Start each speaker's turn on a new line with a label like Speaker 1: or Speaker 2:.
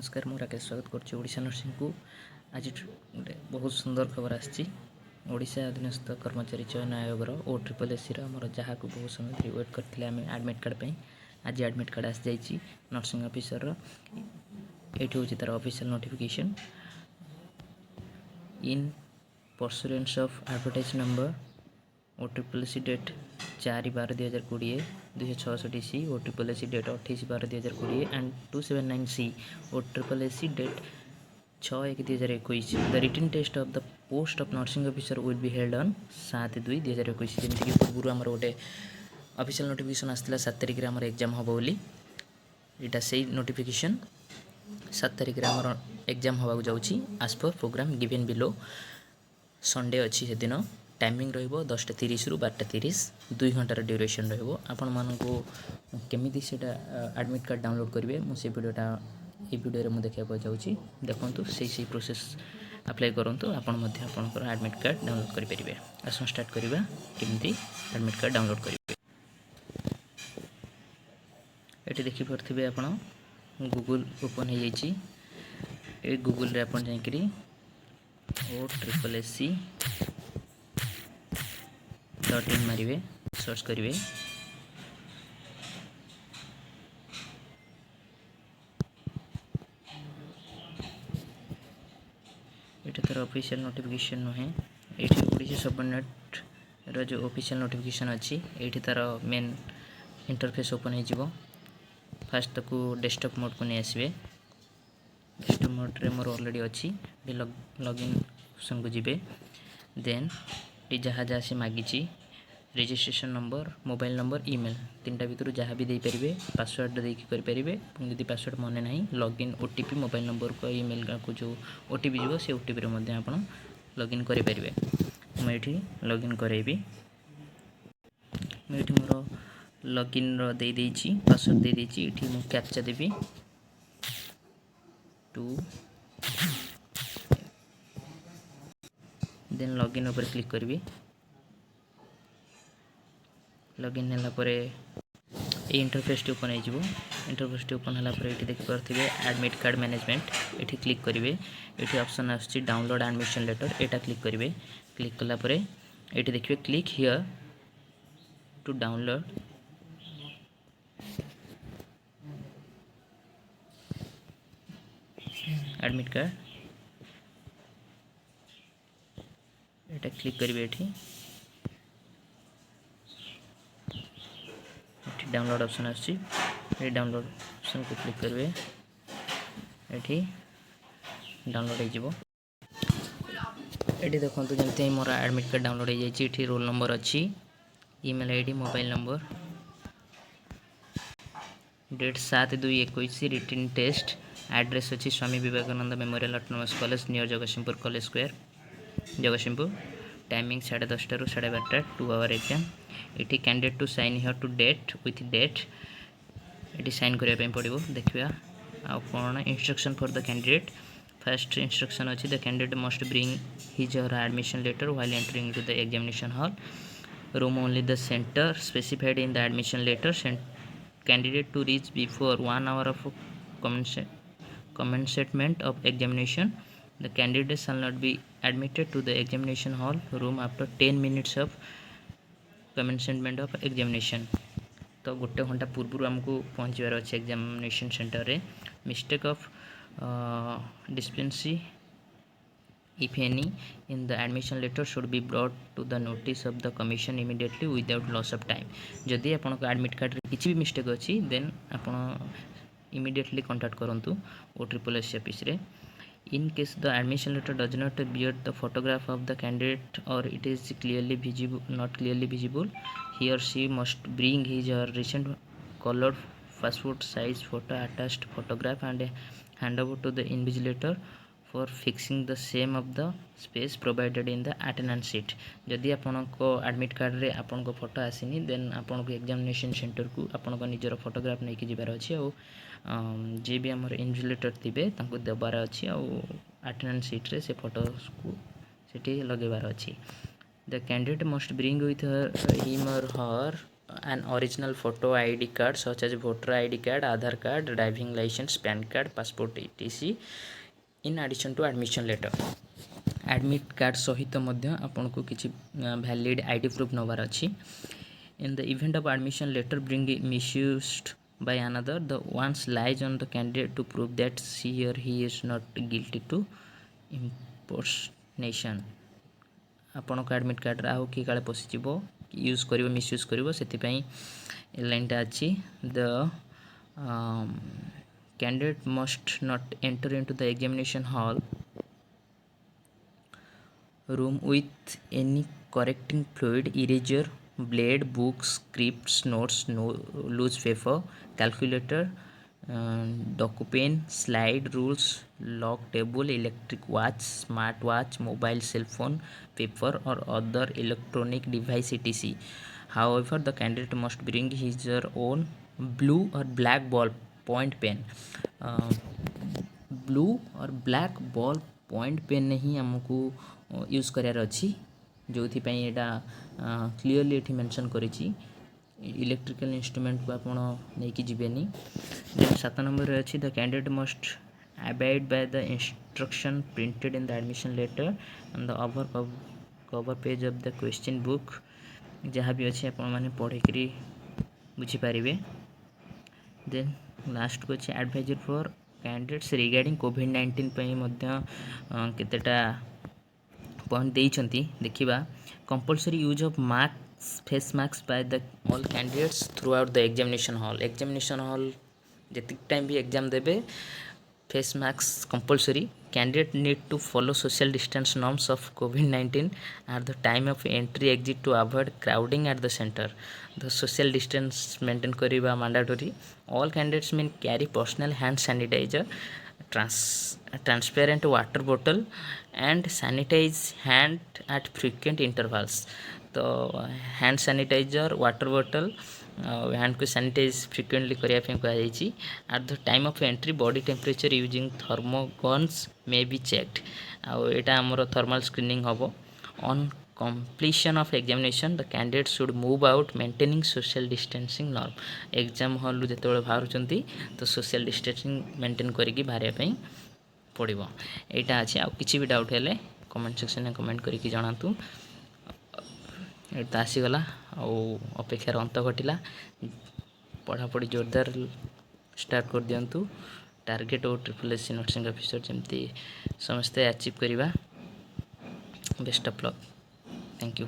Speaker 1: नमस्कार मु राकेश स्वागत करछि ओडिशा नर्सिंग को। आज गोटे बहुत सुंदर खबर आछि। ओडिशा अधीनस्थ कर्मचारी चयन आयोग ओ ट्रिपल एस मोर जहाँ को बहुत समय धरी वेट करते आम एडमिट कार्ड पे आज एडमिट कार्ड आसी जाइए नर्सिंग ऑफिसर ये हूँ तार official notification in pursuance of advertise number O triple C date 4/12/2020 266 C O triple C date 28/12/2020 and 279 C O triple C date 6/1/2021 the written test of the post of nursing officer will be held on 7/2/2021 जमीक पूर्व आमर गोटे official notification आसाला 7 तारिख आमर exam हम बोली यहाँ से नोटिफिकेशन 7 तारिख आमर एग्जाम होगा जाऊँगी as per programme given below Sunday अच्छी से दिन टाइमिंग रहिबो 10:30 रु 12:30 2 घंटार ड्यूरेशन रहिबो। आपण मानकु केमिति सेटा एडमिट कार्ड डाउनलोड करिवे मु से वीडियोटा ए वीडियो रे मु देखिया जाउची देखंतु से प्रोसेस अप्लाई करंतु आपण मध्ये आपनकर एडमिट कार्ड डाउनलोड करि परिबे। आसन स्टार्ट करिबा केमिति एडमिट कार्ड डाउनलोड करिवे। एटी देखि परथिबे आपण गूगल ओपन हे जाइची ए गूगल रे आपण जाईकरी OSSC.in मारिवे सर्च करिवे ये तार ऑफिशियल नोटिफिकेशन नुहे ये ओडिशा सबनेट रो जो ऑफिशियल नोटिफिकेशन अच्छी ये तार मेन इंटरफेस ओपन हो फास्ट ताकू डेस्कटॉप मोड को नहीं आसवे डेस्कटॉप मोड रे मोर ऑलरेडी अच्छी लॉगिन ऑप्शन को जीवे देन ये जहाँ जहाँ से मागिची registration number mobile number email तीनटा भितर जहाँ भी दे पारे पासवर्ड देकी करें जदि पासवर्ड मन ना लॉगिन ओटीपी मोबाइल नंबर को ईमेल को जो ओटीपी जीव से ओटीपी मध्य आप लॉगिन करें। मुझे लॉगिन करेबी मुझे मोर लॉगिन दे देइछि पासवर्ड दे देइछि इठी मु कैप्चा देबी 2 देन लॉगिन ऊपर क्लिक करबी लॉगिन हैला परे ए इंटरफेस ओपन हो इंटरफेस ओपन हैला परे एठी देखि परथिबे एडमिट कार्ड मैनेजमेंट एठी क्लिक करिवे एठी ऑप्शन आछि डाउनलोड एडमिशन लेटर एटा क्लिक करिवे क्लिक कला परे एठी देखिबे click here to download admit card एटा क्लिक करिवे डाउनलोड ऑप्शन आछि डाउनलोड ऑप्शन को क्लिक करेंगे ये डाउनलोड हो देखो जमी मोर एडमिट कार्ड डाउनलोड हो जाए रोल नंबर अच्छी email ID mobile number date 7/2/21 written test address अच्छी Swami Vivekananda memorial autonomous college near Jagatsinghpur college square Jagatsinghpur timing 10:30 रु 12:30 2 आवर एग्जाम ये candidate to sign here to date with date ये साइन करने पड़ो देखा आ कौन instruction for the candidate first instruction अच्छी the candidate must bring his or admission letter while entering to the examination hall room only the centre specified in the admission letter candidate to reach before 1 hour of commencement of examination the candidate shall not be admitted to the examination hall room after 10 minutes of commencement of examination। तो गोटे घंटा पूर्व आमको पहुँचार अच्छे examination centre रे mistake of discrepancy if any in the admission letter should be brought to the notice of the commission immediately without loss of time। जदि आपन को एडमिट कार्ड रे किछि भी मिस्टेक अछि देन आपन इमीडिएटली कांटेक्ट करंतु ओ ट्रिपल एस ऑफिस रे। In case the admission letter does not bear the photograph of the candidate or it is clearly visible not clearly visible he or she must bring his or recent colored passport size photo attached photograph and hand over to the invigilator for fixing the same of the space provided in the attendance sheet। जदि आपन को admit card रे आपन को photo आसीनी then आपन को examination centre को आपन को निजर फोटोग्राफ नहीं कि जिबार अछि और जे भी हमर इन्विजिलेटर थिबे तांको देबार अछि और अटेंडेंस शीट रे से फोटो को सेठी लगेबार अछि। The candidate must bring with him और हर an original photo ID card such as voter ID card, Aadhaar card, driving license, PAN card, passport etc. in addition to admission letter. Admit card सहित मध्य आपन को किछि valid ID proof noir अछि. In the event of admission letter being misused by another, the onus lies on the candidate to prove that she or he is not guilty to impersonation. ଆପଣଙ୍କ admit କାର୍ଡ଼ରେ ଆଉ କିଏ କାଳେ ପଶିଯିବ use କରିବ misuse କରିବ ସେଥିପାଇଁ ଏ ଲାଇନ୍ଟା ଅଛି ଦ candidate must not enter into the examination hall room with any correcting fluid, eraser, blade, books, scripts, notes, loose paper, calculator, docupen, slide rules, log table, electric watch, smart watch, mobile cell phone, paper or other electronic device etc. However, the candidate must bring his or own blue or black ball point pen. Blue और black ball point pen ही आमको use करार अच्छी जो clearly ये mention करिछि electrical instrument को आपण नहीं जीवेनी. Then 7 number अच्छी the candidate must abide by the instruction printed in the admission letter and the cover page of the question book. जहाँ भी अच्छे आपण मैंने पढ़ी बुझीपारे. देन लास्ट को अच्छे एडवाइजर फॉर कैंडिडेट्स रिगार्डिंग कोविड-19 ପାଇଁ ମଧ୍ୟ କେତେଟା पॉइंट देइछंती देखिबा. Compulsory use of mask face mask by the all candidates throughout the examination hall जति टाइम भी एग्जाम देबे face mask compulsory. Candidate need to follow social distance norms of कोविड-19 at the time of entry exit to avoid crowding at the center. The social distance maintain करिबा mandatory. All candidates may carry personal hand sanitizer, transparent water bottle and sanitize hand at frequent intervals. तो hand sanitizer, water bottle hand को sanitize frequently करिया पे कहा जायछि. At the time of entry body temperature using thermoguns may be checked. आ एटा हमर thermal screening हबो. On completion of examination the candidate should move out maintaining social distancing norm. Exam hall जेतेबेले बाहरुचंती तो social distancing maintain करिकि बाहरिया पई पड़िबो. एटा अछि. आ किछि भी doubt हेले कमेंट सेक्शन में कमेंट करिकि जणातु. एटा आसीगला आ अपेक्षार अंत घटिला. पढ़ापढ़ी जोरदार स्टार्ट कर दियंतु. टार्गेट और ट्रिपल एससी नर्सिंग ऑफिसर जमती समस्ते अचीव करिबा. Best of luck. Thank you.